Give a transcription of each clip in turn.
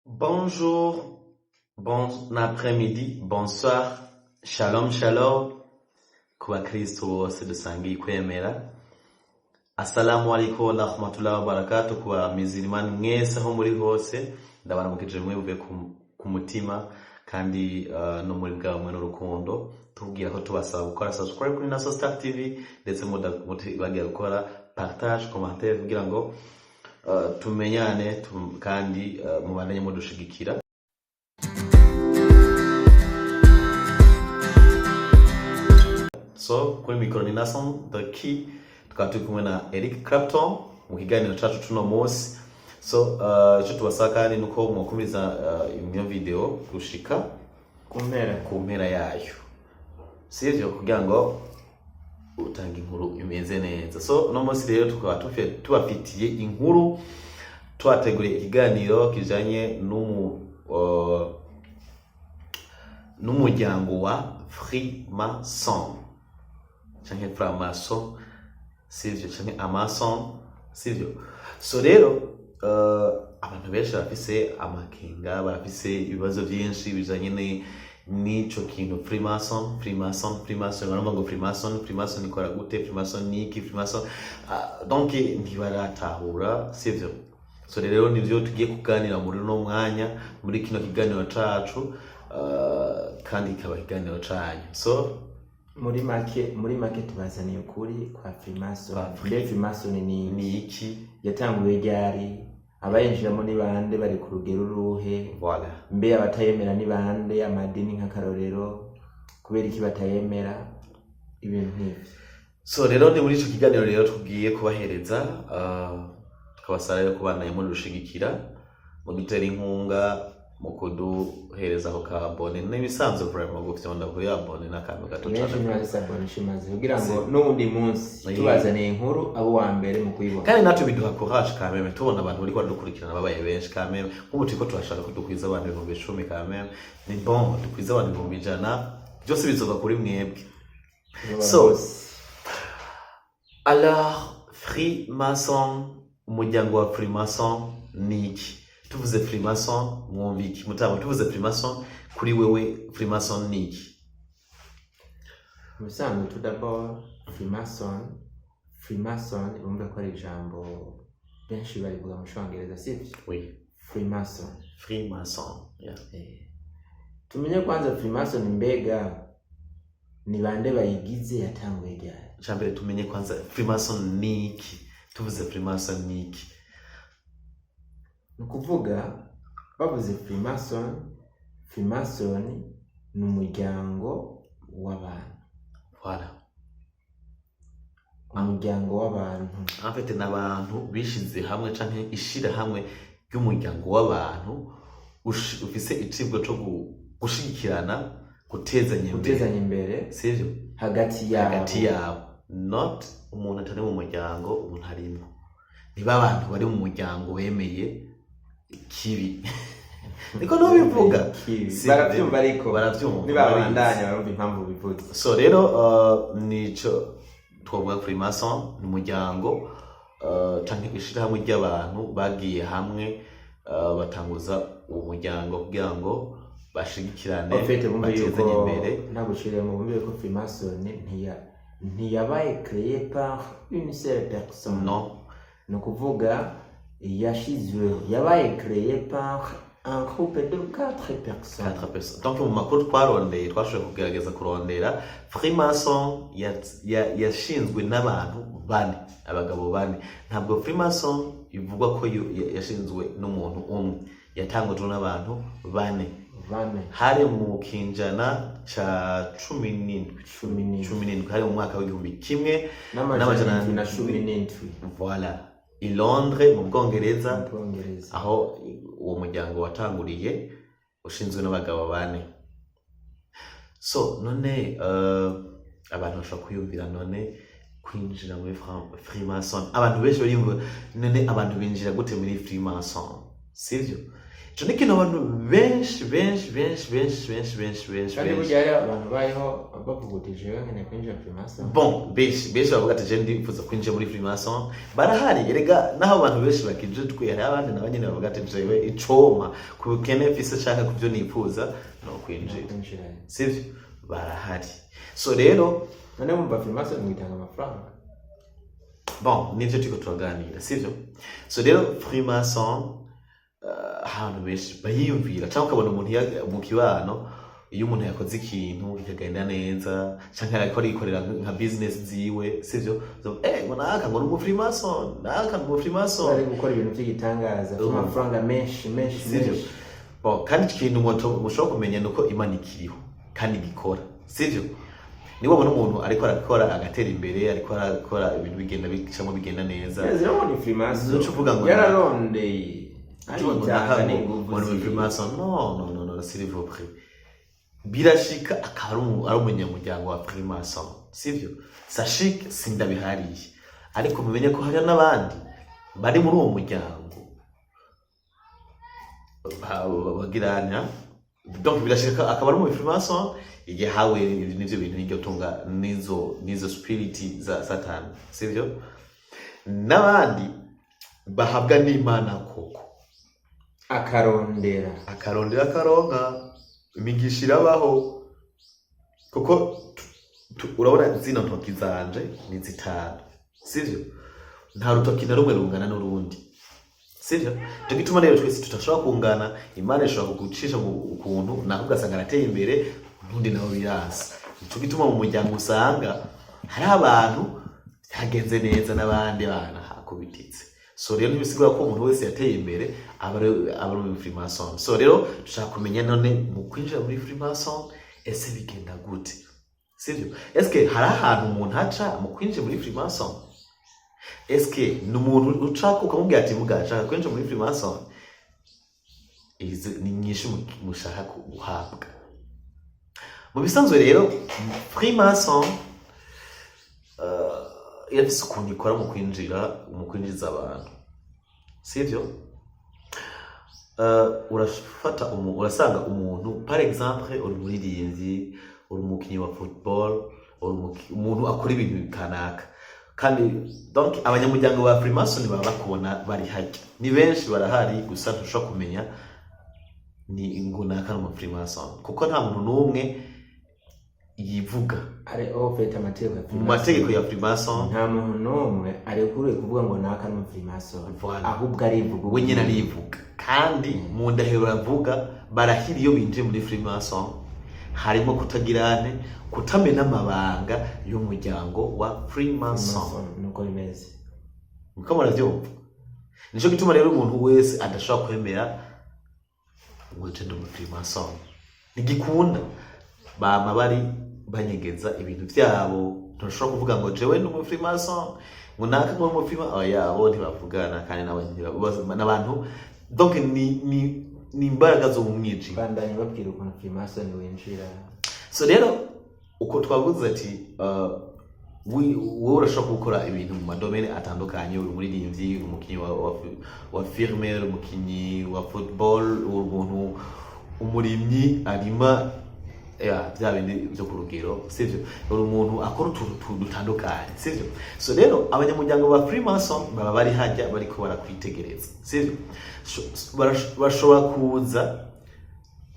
Bonjour, bon après-midi, bonsoir, shalom shalom ku bakristo bose dusangiye kwemera. Assalamu alaikum wa rahmatullahi wa barakatuh ku bamizirimani mwese aho muri hose, ndabaramukije mwebwe ku mutima kandi no muri bwamwe n'urukundo. Tubwira ko tubasaba gukora subscribe kuri Naso Star TV ndetse bagiye gukora partage, commentaire kugira ngo tumenyane kandi mubandanye mudushigikira. So kuri mikoro ni Nason the key, tukaba turi kumwe na Eric Clapton mu kiganiro cyacu tuno munsi. So icyo tubasaba kandi nuko mwakumiriza iyo video gushika ku mpera yayo, sivyo, kugira ngo utanga inkuru imeze neza. So no munsi rero tukaba tubafitiye inkuru, twateguriye ikiganiro kijanye n'umuryango wa Freemason canke Framason, sivyo, canke Amason, sivyo. So rero abantu benshi bafise amakenga, bafise ibibazo byinshi bijanye nico kintu Freemason. Barumva ngo Freemason ikora gute, Freemason niki, Freemason donc ntibaratahura, sivyo. So rero nivyo tugiye kuganira muri no mwanya muri kino kiganiro cacu, kandi ikaba ikiganiro canyu. So muri make tubazaniye ukuri kwa Freemason. Freemason ni iki, yatanguye ryari, abayinjiramo ni bande, bari ku rugero ruhe, voilà, mbe abatayemera ni bande, amadini nk'akarorero, kubera iki batayemera, ibintu nk'ibyo. So rero ni muri ico kiganiro rero tugiye kubahereza, tukabasaba rero kubandanya muri rushigikira, mu gutera inkunga, mu kuduhereza ko kabone n'ibisanzwe vraiment gufyonda kuri abone n'akantu gato cyane. Menshi mwasabone shimaze kugira ngo n'undi munsi tubazaniye inkuru abo wa mbere mu kuyibona. Kandi natwe biduha courage kameme, tubona abantu bari kwadukurikirana babaye benshi kameme. Nk'ubu turiko turashaka ko dukwiza abantu 10,000 kameme. Ni bon, dukwiza abantu 100,000, byose bizoga kuri mwebwe. So alors Freemason, umuryango wa Freemason niki? Tuvuze Freemason mwumviki mutama, tuvuze Freemason kuri wewe Freemason niki? Musanzwe tout d'abord Freemason urumva ko ari ijambo benshi barivuga mu Cyongereza, sivyo? Oui, Freemason, yeah. Tumenye kwanza Freemason mbega ni bande bayigize, yatanguye ryari? Chambere tumenye kwanza Freemason niki. Tuvuze Freemason niki? Nukuvuga bavuze Freemason ni umuryango w'abantu. Voilà. Umuryango w'abantu. En fait n'abantu bishize hamwe canke ishira hamwe y'umuryango w'abantu ufise icibwo cyo gushigikirana, gutezanya imbere, sivyo, hagati yabo. Not umuntu atari mu muryango, umuntu harimo. Niba abantu bari mu muryango wemeye kibi. Niko no bivuga. Baravyumva ariko niba bandanya barumva impamvu bivuze. So rero nico twovuga Freemason ni umuryango canke ishira hamwe ry'abantu bagiye hamwe batanguza uwo muryango kugira ngo bashigikirane, batezanye imbere. Nagushire mu bumbe ko Freemason ntiyabaye créé par une seule personne. Non. Nukuvuga yabaye créé par un groupe de 4 personnes. Donc mu makuru twarondeye, twashoboye kugerageza kurondera, Freemason yashinzwe n'abantu 4, abagabo 4. Ntabwo Freemason ivugwa ko yashinzwe n'umuntu umwe, yatangujwe n'abantu 4. Hari mu kinjana ca 17 hari mu mwaka w'1917. Voilà, i Londres mu Bwongereza, aho uwo muryango watanguriye ushinzwe n'abagabo 4. So none abantu bashaka kuyumvira none kwinjira muri Freemason. Abantu benshi bari ngo none abantu binjira gute muri Freemason, sivyo? ico ni ikintu abantu benshi kandi burya rero abantu bayeho bavugutije nkene kwinjira Freemason. Bon, benshi bavuga ati je ndifuza kwinjira muri Freemason barahari erega naho abantu benshi bakijitwe hari abandi nabo nyene bavuga ati jewe icoma ku kene fise cyangwa kuvyo nifuza no kwinjira sivyo barahari. So rero none mumva Freemason mwitanga amafaranga. Bon, nivyo turiko turaganira sivyo. So rero Freemason ahantu benshi bayiyumvira cyangwa ukabona umuntu mu kibano iyo umuntu yakoze ikintu kikagenda neza cyangwa ariko arikorera nka business ziwe sivyo ngo naka ngo numu Freemason ari gukora ibintu by'igitangaza amafaranga menshi sivyo. Bon, kandi ikintu mushobora kumenya nuko Imana ikiriho kandi gikora sivyo. Niba ubona umuntu ariko arakora agatera imbere ariko arakora ibintu bigenda bicamo bigenda neza zirabona Freemason ucuvuga ngo yararondeye no, s'il vous plaît. Birashika akaba ari umunyamuryango wa Freemason sivyo. Sashik sindabihariye ariko mumenye ko hari n'abandi bari muri uwo muryango bagirana. Donc birashika akaba ari mu Freemason igihe hawe n'ivyo bintu n'iryo tunga nizo spirit za Satani sivyo. N'abandi bahabwa n'Imana koko akarondera akaronka imigisha irabaho kuko urabona zino ntoki zanje ni zitanu sivyo. Nta rutoki na rumwe rungana n'urundi sivyo. Cyo gituma rero twese tutashobora kungana. Imana ishobora kugucisha mu kuntu nako ugasanga arateye imbere undi nawe birasa. Cyo gituma mu muryango usanga hari abantu yagenze neza n'abandi bana hakubititse. So rero nibisigura ko umuntu wese yateye imbere aba muri Freemason. So rero dushaka kumenya none mu kwinjira muri Freemason ese bigenda gute sivyo. Eske hari ahantu umuntu aca mu kwinjira muri Freemason? Eske n'umuntu ucaka ukamubwira ati mugaca kwinjira muri Freemason izi ni nyinshi mushaka guhabwa. Mu bisanzwe rero Freemason yafise ukuntu ikora mu kwinjiza abantu sivyo. Urasanga umuntu par exemple uri muririmbyi uri umukinyi wa football umuntu akora ibintu kanaka kandi donc abanyamuryango ba Freemason baba bakubona bari hajya ni benshi barahari gusa ntushobora kumenya ni ingunaka no mu Freemason kuko nta muntu n'umwe yivuga ari ofete amategeko ya Freemason. Nta muntu n'umwe ari kuri kuvuga ngo naka no Freemason ahubwo arivuga we nyine arivuga kandi mu ndahiro bavuga barahira iyo binjiye muri Freemason harimo kutagirane kutamena amabanga y'umuryango wa Freemason nuko bimeze uko muravyumva. Nico gituma rero umuntu wese adashobora kwemera ngo je ndo Freemason nigikunda bama bari banyegeza ibintu byabo. Ntushobora kuvuga ngo jewe ndi mu Freemason ngo naka ngo mu Freemason yabo ntibavugana kandi n'abantu donc ni imbaraga zo mu mwijima bandanye babwira ukuntu Freemason winjira. So rero uko twavuze ati wowe urashobora gukora ibintu mu madomene atandukanye. Uri muririmbyi, umukinyi wa firme, umukinyi wa football, umuntu umurimyi arima bya bindi byo ku rugero sivyo. Uri umuntu akora utuntu dutandukanye sivyo. So rero abanyamuryango ba Freemason baba bari hajya bariko barakwitegereza sivyo. Bashobora kuza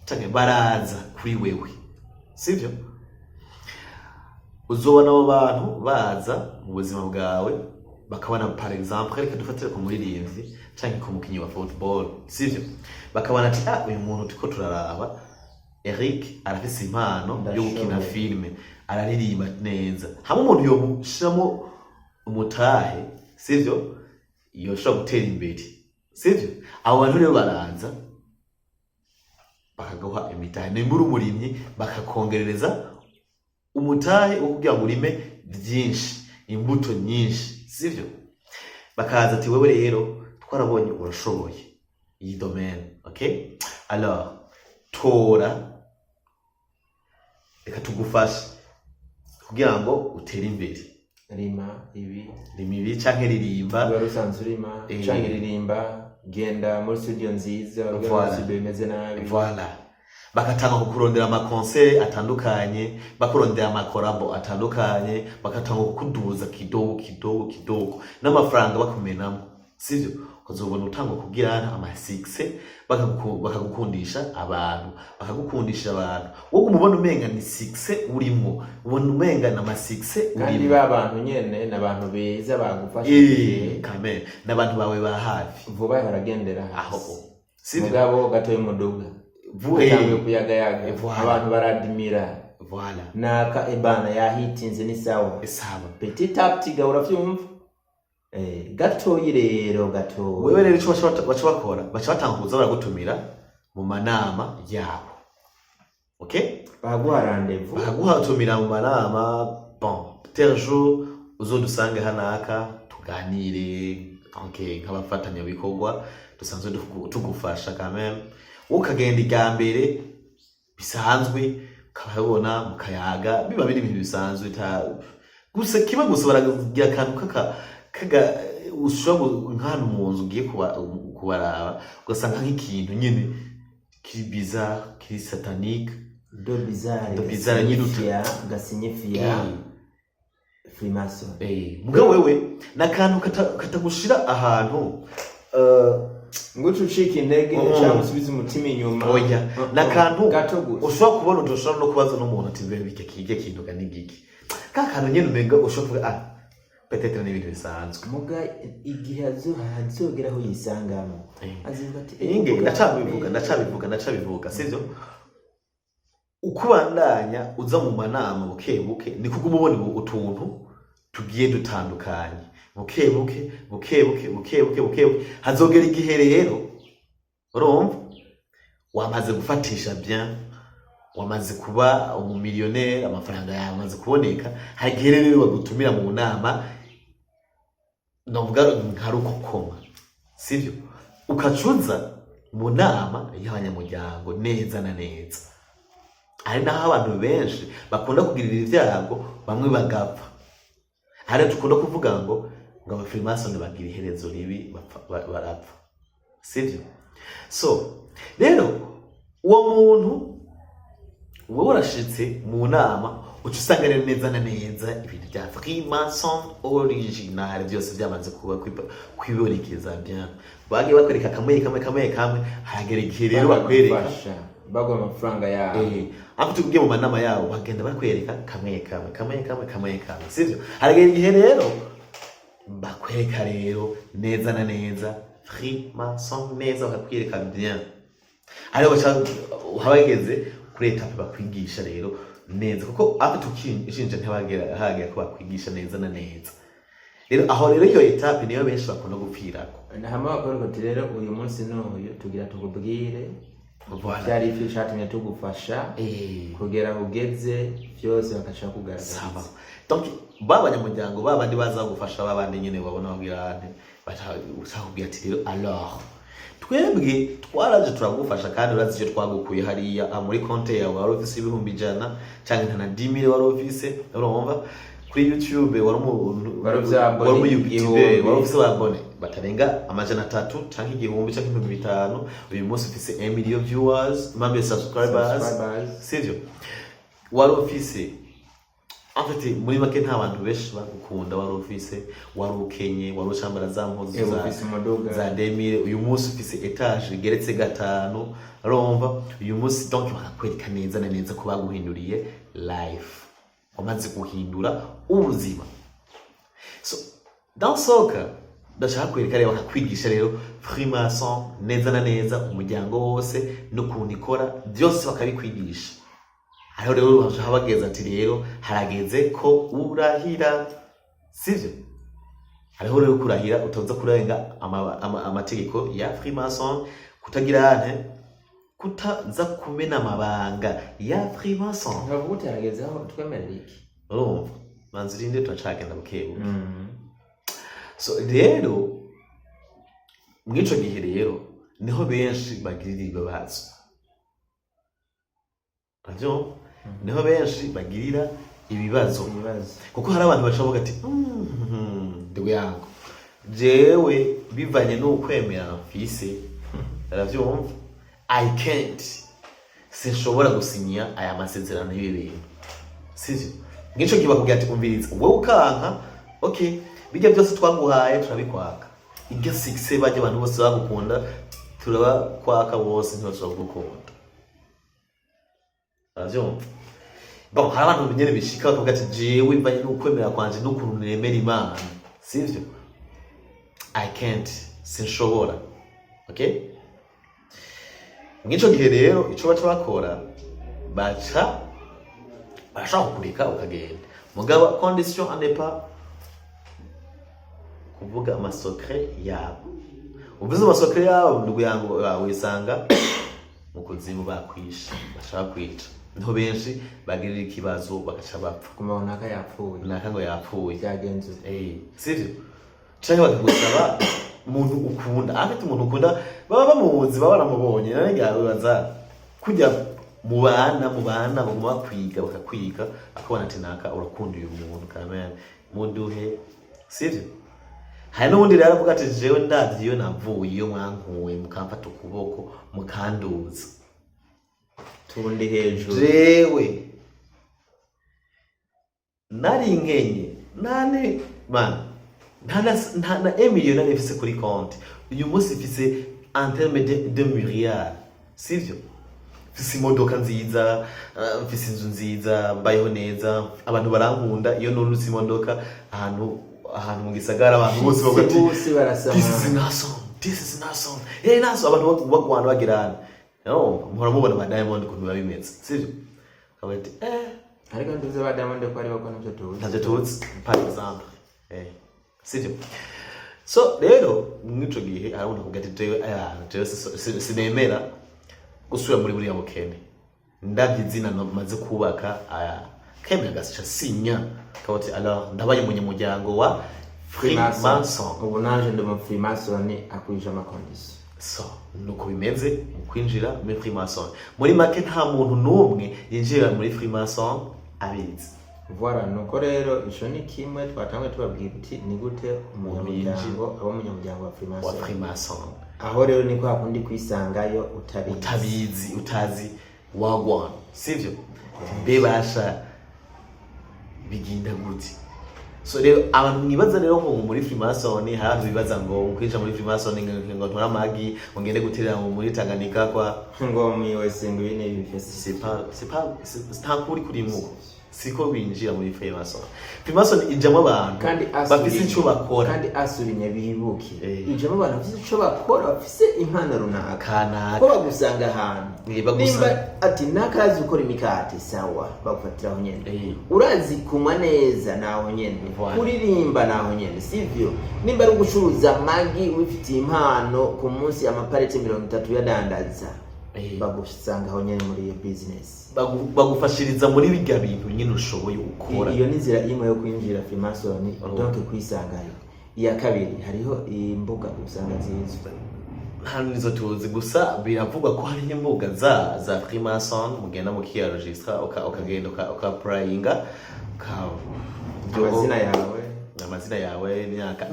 cyane baraza kuri wewe sivyo. Uzobona abo bantu baza mu buzima bwawe bakabona par exemple reka dufatire ku muririmbyi cyangwa ku mukinyi wa football sivyo. Bakabona ati uyu muntu tuko turaraba Eric arafise impano yo gukina filme araririmba neza. Hamwe umuntu yo mushamo umutahe sivyo yoshobora gutera imbere sivyo. Abo bantu rero baraza bakagaha imitahe n'imbura umurimyi bakakongerereza umutahe wo kugira ngo urime byinshi imbuto nyinshi sivyo. Bakaza ati wewe rero twarabonye urashoboye iyi domaine okay. Alors tora reka tugufashe kugira ngo utere imbere. Rima ibi canke ririmba barusanzwe rima canke ririmba genda muri studio nziza Voilà. studio imeze nabi Voilà. Bakatanga kukurondera amakonse atandukanye, bakurondera amakorabo atandukanye, bakatanga kukuduza kidogo n'amafaranga bakumenamo, sivyo? Ukazobona utangwa kugira ama 6 bakagukundisha abantu, wowe umubona umenga ni 6 urimo, ubona umenga na ma 6 urimo, kandi babantu nyene nabantu beza bagufasha kame nabantu bawe ba hafi vuba haragendera aho, sivyo? Mugabo gato y'umuduga vuye kuyagayaga abantu baradimira Voilà. Naka ebana yahitinze ni sawa. Petit tactique uravyumva? Gato yirero gato. Wewe rero ico baca bakora, baca batanguza baragutumira mu manama yabo. Okay? Baguha rendez-vous. Baguhatumira mu manama, bon, tel jour uzodusanga hanaka tuganire, okay, nk'abafatanya bikorwa dusanzwe tugufasha quand même. Ukagenda igambere bisanzwe kababona mukayaga biba biri ibintu bisanzwe gusa kiba gusa baragira akantu kaga ushobora nk'ahantu mu nzu ugiye kubaraba ugasanga nk'ikintu nyine kiri bizarre, kiri satanique, do bizarre nyine gasignifia Freemason. Mugabo wewe nakantu katagushira ahantu ngucu ucika intege cyangwa usubiza umutima inyuma. Oya nakantu ushobora kubona udushobora no kubaza n'umuntu ati mbere bike kintu kanigiki kakantu nyene umenga ushobora peut-être n'ibintu bisanzwe muga igihe azogera aho yisangamo azivuga ati inge ndacabivuga sivyo? Ukubandanya uza mu manama buke ni kugumubona utuntu tugiye dutandukanye buke hazogera igihe rero urumva wamaze gufatisha bien, wamaze kuba umumiliyoneri, amafaranga yamaze kuboneka, hagiye rero bagutumira mu nama novuga nkaruko koma, sivyo? Ukacuza mu nama y'abanyamuryango neza na neza, ari naho abantu benshi bakunda kugirira ibyago bamwe bagapfa, hari tukunda kuvuga ngo aba Freemason bagira iherezo ribi barapfa, sivyo? So rero uwo muntu wowe urashitse mu nama ucusanga rero neza na neza ibintu bya Freemason original byose byamaze kuba kwibonekeza bien, bagiye bakwereka kamwe hagera igihe rero bakwereka bagwa amafaranga yabo aho tugiye mu manama yabo bagenda bakwereka kamwe sivyo? Haragera igihe rero bakwereka rero neza na neza Freemason neza bakwereka bien, ariho habageze kuri etape bakwigisha rero neza kuko aho tukinjinje hagera ko bakwigisha neza na neza. Rero aho rero iyo etape niyo benshi bakunda gupfirako. Nahama bakora ati rero uyu munsi n'uyu tugira tukubwire byari ifishatumye tugufasha kugera ugeze byose bakashaka kugaragaza. Donc babanyamuryango babandi baza gufasha babandi nyene babona bagira ante bakubwira ati rero alors twebwe twaraje turagufasha kandi urazi icyo twagukuye hariya muri konte yawe wari ofisi 100 cyangwa na 10,000 wari ofisi, urumva kuri YouTube wari mu YouTube wari ofisi babone batarenga 300 cyangwa 1,000 cyangwa 5,000, uyu munsi ufise 1 million viewers, member subscribers, sivyo? Wari ofisi en fait muri make nta bantu benshi bagukunda, wari ofisi wari ukenye, wari ucambara za mpuzu za 2000, uyu munsi ufise etage igeretse 5, urumva uyu munsi donc bakakwereka neza na neza ko baguhinduriye life, wamaze guhindura ubuzima. So dans soka ndashaka kwereka rero bakakwigisha rero Freemason neza na neza umuryango wose no kunikora byose bakabikwigisha. Aho rero habageza ati rero harageze ko urahira, sivyo? Hariho rero kurahira utaza kurenga amategeko ya Freemason, kutagira ante kutaza kumena amabanga ya Freemason. Ntabwo utarageze aho twemerera iki? Urumva manzirinde turacagenda bukebuke. So rero mwico gihe rero niho benshi bagirira ibibazo, bavyo niho benshi bagirira ibibazo kuko hari abantu bashoboka ati ndewe yango jewe bivanye n'ukwemera mfise aravyumva I can't sinshobora gusinya aya masezerano y'ibintu sivyo ngico kiba kugira ati umviriza wowe ukanka okay bijya byose twaguhaye turabikwaka ibyo sikse bajye abantu bose bagukunda turabakwaka bose ntibashobora kugukunda aravyumva bon hari abantu nyene bishika bakavuga ati jewe bivanye n'ukwemera kwanje n'ukuntu nemera Imana sivyo I can't sinshobora okay ngico gihe rero ico baca bakora baca bashaka kureka ukagenda mugaba condition à ne pas kuvuga amasokre yabo uvuze amasokre yabo ndugu yangu wisanga mu kuzimu bakwisha bashaka kwica niho benshi bagirira ikibazo bagaca bapfa kumabona ka yapfuye naka ngo yapfuye byagenze sivyo cyangwa bakagusaba umuntu ukunda afite umuntu ukunda baba bamuzi baba baramubonye nane yabaza kujya mu bana baguma kwiga bakakwiga akabona ati naka urakunda uyu muntu kamera muduhe sivyo hari n'ubundi rero avuga ati jewe ndavye iyo navuye iyo mwankuwe mukamfata ukuboko mukanduza tundi hejuru jewe nari nkenye nane man ntana Emilio nari mfise kuri konti uyu munsi mfise en terme de milliards sivyo mfise imodoka nziza mfise inzu nziza mbayeho neza abantu barankunda iyo nurutse imodoka ahantu mu gisagara abantu bose bose barasama this is awesome naso abantu bagwana bagirana mpora mubona ba Diamond kuntu babimeze sivyo kabati ariko nduze ba Diamond ko ari bakora ntacyo tuzi par exemple sivyo so rero mwico gihe arabona kugira ati jewe sinemera gusubira muri buriya bukene ndavye izina maze kubaka kemera gasha sinya kabati alors ndabaye umunyamuryango wa Freemason ubu naje ndi mu Freemason akwije amakondisi so nuko bimeze mu kwinjira muri Freemason muri make nta muntu n'umwe yinjira muri Freemason abizi voilà nuko rero ico ni kimwe twatangwe tubabwira uti ni gute umunyamuryango wa Freemason aho rero niko hakundi kwisangayo utazi wagwana sivyo bebasha biginda gute so rero abantu nibaza rero ngo muri Freemason hari bibaza ngo kwinjira muri Freemason ngo ntora magi ngende guterera muri Tanganyika kwa ngo mwiwese ngo bine bifese c'est pas kuri muko siko binjira muri Freemason ijamo abantu kandi bafise ico bakora kandi asurinye bibuki ijamo abantu bafise ico bakora bafise impano runaka ko bagusanga ahantu nimba ati nakazi ukora imikati sawa bagufatira aho nyene urazi kumwa neza naho nyene kuririmba naho nyene sivyo nimba ari ugucuruza magi wifitiye impano ku munsi amaparete 30 yadandaza bagusanga aho nyene muri iyo business bagufashiriza muri bijya bintu nyine ushoboye ukora iyo nizira imwe yo kwinjira Freemason donc kwisangayo iya kabiri hariho imbuga usanga nziza hano nizo tuzi gusa biravugwa ko hari imbuga za Freemason mugenda mu kiyaregistra ukagenda ukapurayinga amazina yawe imyaka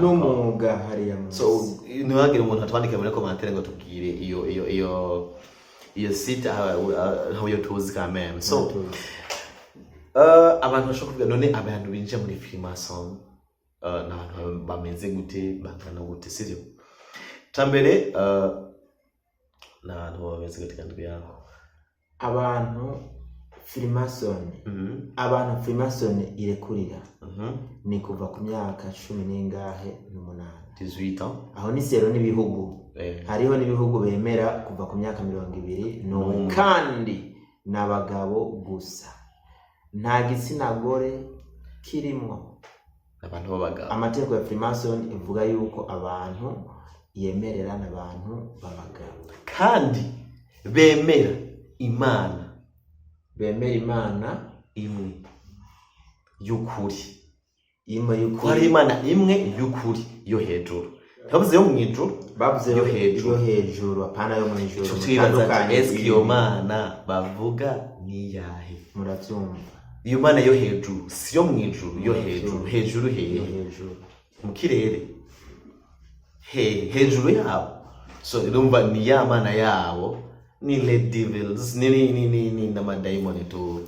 n'umwuga hariya so ntiwagire umuntu atwandike muri commentaire ngo tubwire iyo site how you tuzi kameme so abantu bashobora kuvuga none abantu binjira muri Freemason n'abantu bameze gute bangana gute sivyo tambere n'abantu bameze gute kandi byako abantu Freemason irekurira ni kuva ku myaka 10 n'ingahe n'umunani 18 ans aho ni sero n'ibihugu hariho n'ibihugu bemera kuva ku myaka 20 kandi n'abagabo gusa nta gitsina gore kirimo abantu b'abagabo amategeko ya Freemason ivuga yuko abantu yemerera n'abantu b'abagabo kandi bemera Imana imwe y'ukuri hari Imana imwe y'ukuri yo hejuru bavuze yo mwijuru bavuze yo hejuru apana yo mwijuru tutwibaza eski yo Mana bavuga ni yahe muravyumva iyo Mana yo hejuru si yo mwijuru yo hejuru hejuru mu kirere hejuru yabo. So urumva ni ya mana yabo, ni le devils, ni n'amadayimoni tu.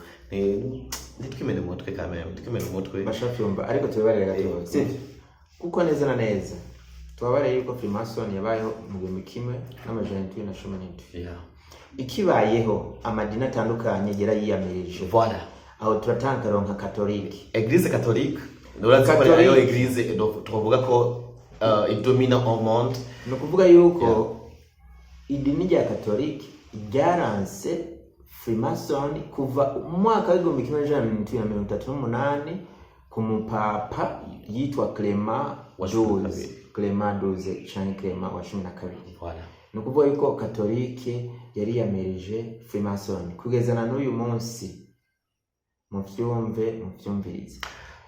Ndikimene mutwe kamera, ndikimene mutwe. Bashafyumva ariko tubabarira gato. Sivyo? Kuko neza na neza tubabarira yuko Freemason yabayeho mu 1917. Yeah. Ikibayeho amadini atandukanye yera yiyamirije. Voilà. Aho turatanga ronka Catholique. Église catholique. Nuraza ko ayo église tuvuga ko idomina au monde. No kuvuga yuko idini rya Catholique ryaranse Freemason kuva umwaka w'igihumbi kimwe n'amajana 1938 ku mupapa yitwa Clement XII cyangwa Clement wa 12. Voilà. No kuvuga yuko Catholique yari yamirije Freemason kugeza na n'uyu munsi mu byumvirize.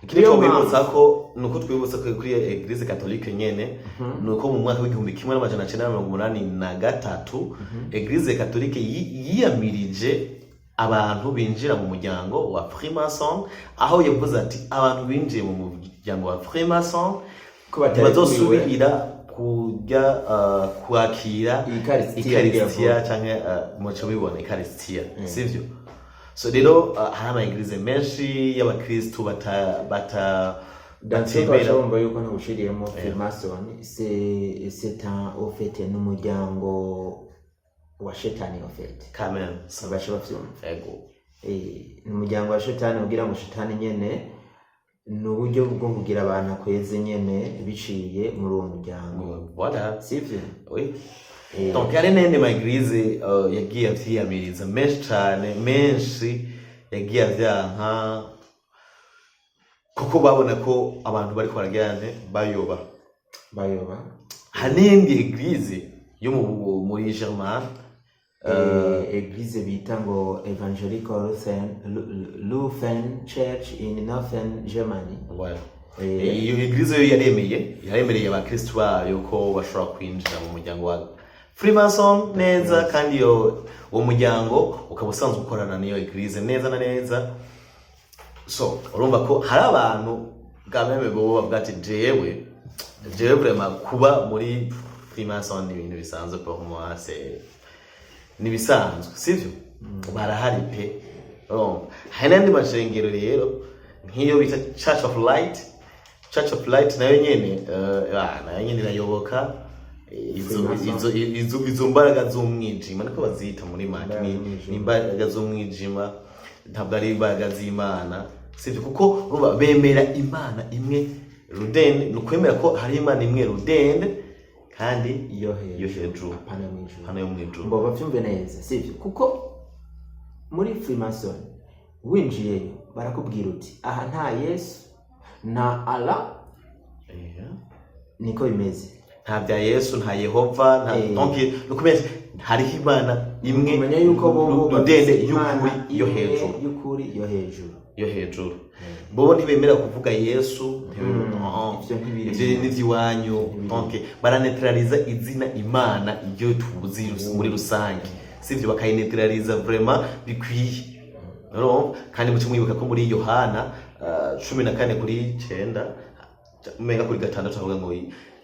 Ikindi cyo bibutsa ko nuko twibutsa ko kuri Église catholique nyene nuko mu mwaka w'igihumbi kimwe n'amajana 1983 Église catholique yiyamirije abantu binjira mu muryango wa Freemason, aho yavuze ati abantu binjiye mu muryango wa Freemason ko bazosubira kujya kwakira Eucharistia canke muco bibona Eucharistia, sivyo? So rero hari ama-église menshi y'abakristu batembera bomba yuko ntushiriyemo Freemason c'est au fait n'umuryango wa shetani au fait. Amen. Sabasha bafyumva. Ego. N'umuryango wa shetani ugira ngo shetani nyene n'uburyo bwo kugira abantu akweze nyene biciye muri uwo muryango. Voilà. Sivyo? Oui. Donc yari nende ma-église yagiye avyiyamiriza menshi yagiye avyanka kuko babona ko abantu bariko baragirane bayoba. Hanindi église yo muri Germain église bita ngo Evangelical Lutheran Church in Northern Germany. Voilà. Iyo église yo yaremereye abakristo bayo ko bashobora kwinjira mu muryango wa Freemason neza, kandi uwo muryango ukaba usanzwe ukorana n'iyo église neza na neza. So urumva ko hari abantu bwameme bo bavuga ati jewe vraiment kuba muri Freemason ni ibintu bisanzwe pour moi, ni bisanzwe, sivyo? Barahari pe. Hari n'andi mashengero rero nk'iyo bita Church of Light nayo nyene irayoboka izo mbaraga z'umwijima niko bazita muri make, ni imbaraga z'umwijima, ntabwo ari imbaraga z'Imana, sivyo? Kuko urumva bemera Imana imwe rudende, nukwemera ko hari Imana imwe rudende kandi iyo hejuru hano yo mwijuru. Mbo bavyumve neza, sivyo? Kuko muri Freemason winjiye barakubwira uti aha nta Yesu na Allah, niko bimeze. Nta bya Yesu, nta Yehova, nta donc nukumenya hari Imana imwe kumenya yuko bo rudende y'ukuri yo hejuru. Bo ntibemera kuvuga Yesu, ivyo n'ivy'iwanyu, donc baraneutraliza izina Imana iyo tubuzi muri rusange, sivyo? Bakayineutraliza vraiment bikwiye. Kandi mucyo mwibuka ko muri Yohana 14:9 umenga kuri 6 avuga ngo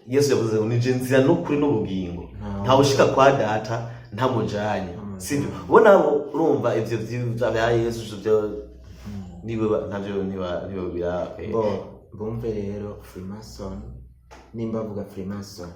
Yesu yavuze ngo nije nzira n'ukuri n'ubugingo, nta ushika kwa data nta mujanye, sivyo? Ubona urumva ivyo bya Yesu byo niwe ntavyo bira. Bumve rero Freemason, nimba vuga Freemason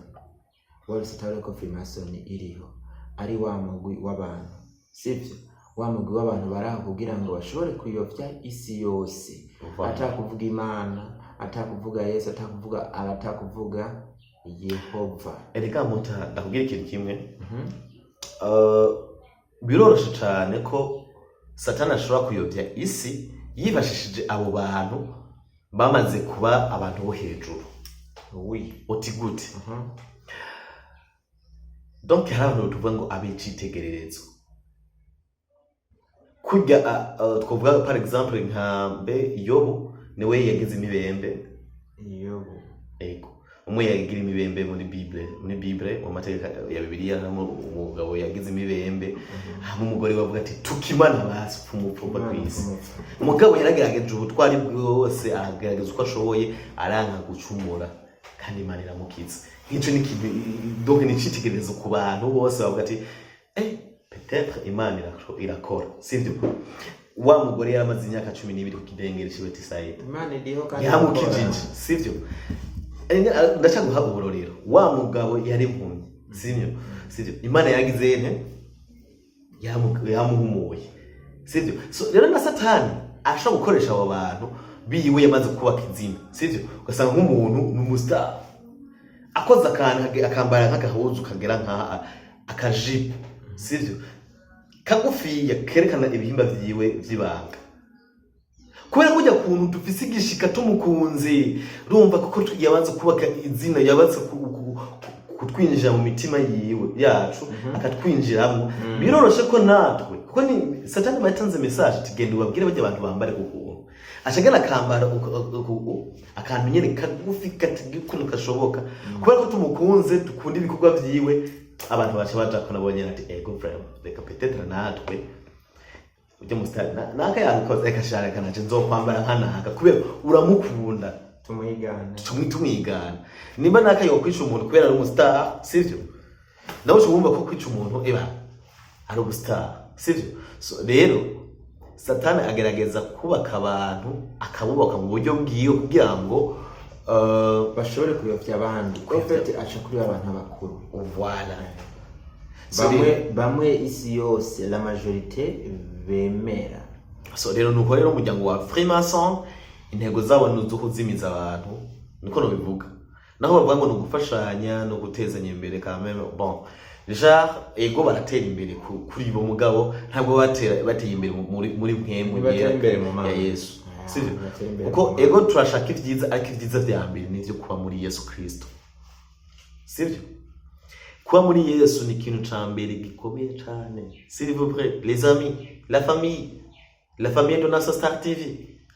bose tawale ko Freemason iriho ari wa mugwi w'abantu, sivyo? Wa mugwi w'abantu baraho kugira ngo bashobore kuyovya isi yose, atakuvuga Imana, atakuvuga Yesu, atakuvuga Yehova. Erega muta ndakubwira ikintu kimwe, biroroshe cyane ko Satani ashobora kuyobya isi yifashishije abo bantu bamaze kuba abantu bo hejuru. Uti gute? Donc hari abantu tuvuga ngo abicitegererezo kujya twavuga par exemple nka Yobu niwe yagize imibembe. Ego umwe yagira imibembe muri Bible mu mategeko ya Bibiliya, umugabo yagize imibembe, hamwe umugore bavuga ati tukimana basi pfumupfumba kwisi. Umugabo yaragerageje ubutwari bwose, agerageza uko ashoboye, aranka gucumura kandi Imana iramukiza. ico ni kintu donc ni citegerezo ku bantu bose bavuga ati peut-être Imana irakora sivyo wa mugore yamaze imyaka 12 ku kidengere ciwe tisaida Imana iriho kandi yamukijije sivyo ndacaguha uburorero wa mugabo yari impumyi sivyo Imana yagize ente yamuhumuye sivyo so rero na Satani ashobora gukoresha abo bantu biwe yamaze kubaka izina sivyo ugasanga nk'umuntu n'umustar akoza akantu akambara nk'agahuzu kagera nka akajipo sivyo kagufiya kerekana ibihimba vyiwe vy'ibanga kubera kujya kuntu dufise igishika tumukunze rumva kuko yabanze kubaka izina yabanze kutwinjira mu mitima yiwe yacu akatwinjiramo biroroshe ko natwe kuko ni Satani batanze message tugenda ubabwire bajya abantu bambare kuko ashagana kambara akantu nyene kagufi katigikuno kashoboka kubera ko tumukunze dukunda ibikorwa vyiwe abantu bacha baja nabonye ati ego frère reka peut-être natwe ujye mustari naka yakoze ekashara kanaje nzokwambara nkanaka kubera uramukunda tumwigana nimba naka yokwica umuntu kubera ari umustar sivyo nawe cyumva ko kwica umuntu ari umustar sivyo so rero Satani agerageza kubaka abantu akabubaka mu buryo bwiyo kugira ngo bashobore kuyobya abandi prophet acha kuri abantu abakuru voilà bamwe isi yose la majorité bemera so rero nuko rero umuryango wa Freemason intego zabo nuzo kuzimiza abantu niko no bivuga naho bavuga ngo no gufashanya no gutezanya imbere quand bon genre ego baratera imbere kuri bo mugabo ntabwo bateye imbere muri mpemu ya Yesu sivyo uko ego turashaka ivyiza ariko ivyiza vya mbere nivyo kuba muri Yesu Kristo sivyo kuba muri Yesu ni ikintu ca mbere gikomeye cyane s'il vous plaît les amis la famille de Nasa Star TV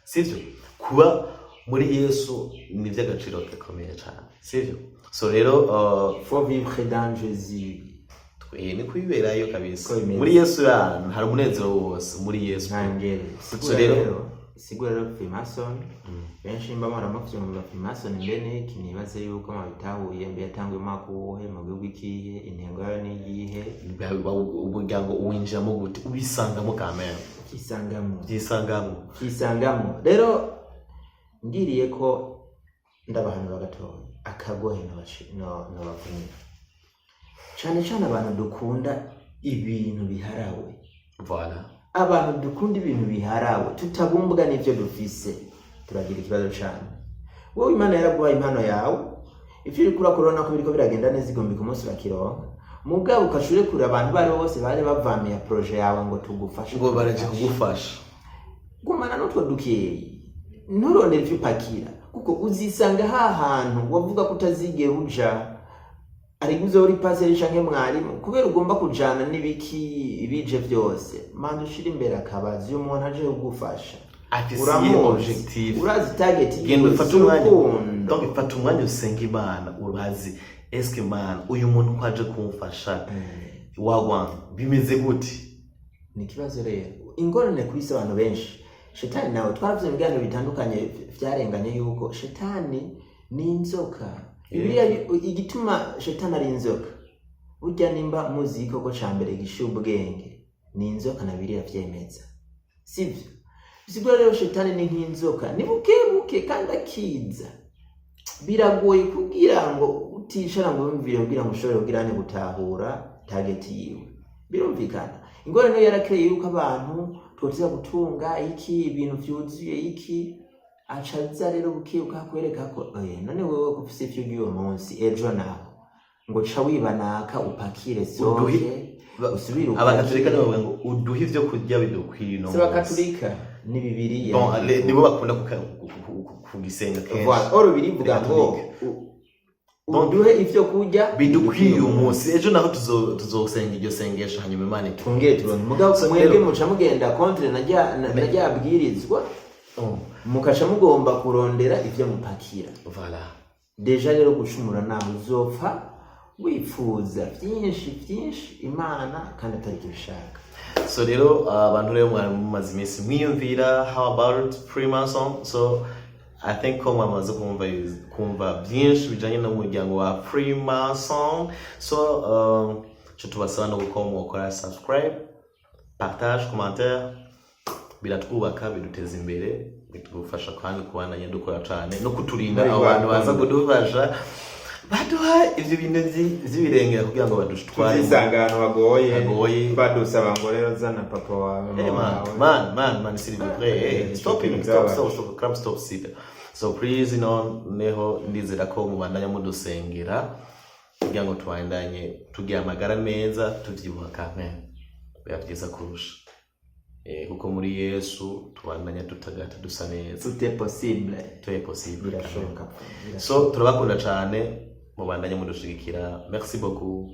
sivyo kuba muri Yesu ni vy'agaciro gakomeye cyane sivyo so rero faut vivre dans Jésus ni kwiberayo kabisa muri Yesu hari umunezero wose muri Yesu so rero siguro Freemason benshi mbamara mavyumva Freemason mbene kinibaze yuko mabitahuye mbe yatangwe makuhe mu gihugu ikihe intego yayo ni yihe umuryango uwinjiramo gute ubisangamo kamera kisangamo rero ngiriye ko ndabahana bagatoya akagohe n'abakunyi cyane abantu dukunda ibintu biharawe voilà abantu dukunda ibintu biharawe tutabumbwa n'ivyo dufise turagira ikibazo cyane wowe Imana yaraguha impano yawe ivyo uri kurakora ko biriko biragenda neza igombi ku munsi bakironka mugabo ukashure kure abantu bari bose bari bavamiye projet yawe ngo tugufashe ngo baraje kugufasha gumana n'utwo dukeyi nturondere ivyo pakira kuko uzisanga hantu wavuga ko utazigera uja ari guzo uri passer canke mwarimu kubera ugomba kujana n'ibiki ibije byose manje ushira imbere akabazi umuntu aje kugufasha afisiye objectif urazi target gendo fata umwanya usenga Imana urazi eske man uyu muntu kwaje kumfasha wagwa bimeze gute ni kibazo rero ingorane kwisi abantu benshi shetani nawe twaravye ibiganiro bitandukanye vyarenganye yuko shetani ni inzoka igituma shetani ari inzoka burya nimba muziko ko cambere gishubwenge ni inzoka na biriya vyemeza sivyo bisigura rero shetani ni nk'inzoka ni buke kandi akiza biragoye kugira ngo utishara ngo wumvire kugira ngo ushobore kugirane gutahura target yiwe birumvikana ingorane no yarakeye yuko abantu twotiza gutunga iki ibintu vyuzuye iki acaza rero buke ukakwereka ko none wewe ko ufise ivyo ugiye munsi ejo naho ngo ca wibanaka upakire soje usubire abakatolika nabo ngo uduhe ivyo kurya bidukwiye no abakatolika ni bibiliya bon nibo bakunda kugisenga kenshi voilà oro birivuga ngo uduhe ivyo kurya bidukwiye umunsi ejo naho tuzosenga iryo sengesho hanyuma Imana tungere turonke mugabo mwebwe muca mugenda contre najya abwirizwa mukasha mugomba kurondera ivyo mupakira voilà deja rero gucumura naho uzopfa wifuza byinshi Imana kandi atari kibishaka so rero abantu rero mwari mumaze iminsi mwiyumvira how about Freemason so I think ko mwamaze kumva byinshi bijanye n'umuryango wa Freemason. So cyo tubasaba no gukora subscribe, partage, commentaire, biratwubaka biduteza imbere, bitugufasha kandi kubandanya dukora cyane no kuturinda abantu baza kudufasha baduha ivyo bintu vy'ibirengera kugira ngo badushitware isangano bagoye badusaba ngo rero zana papa wawe man s'il vous plaît stop so please neho ndizera ko mubandanya mudusengera kugira ngo twandanye tugira amagara meza tuvyibuha kamwe byavyiza kurusha kuko muri Yesu tubandanya tutagata dusa neza tout est possible birashoboka. So turabakunda cyane mubandanye mudushigikira. Merci beaucoup.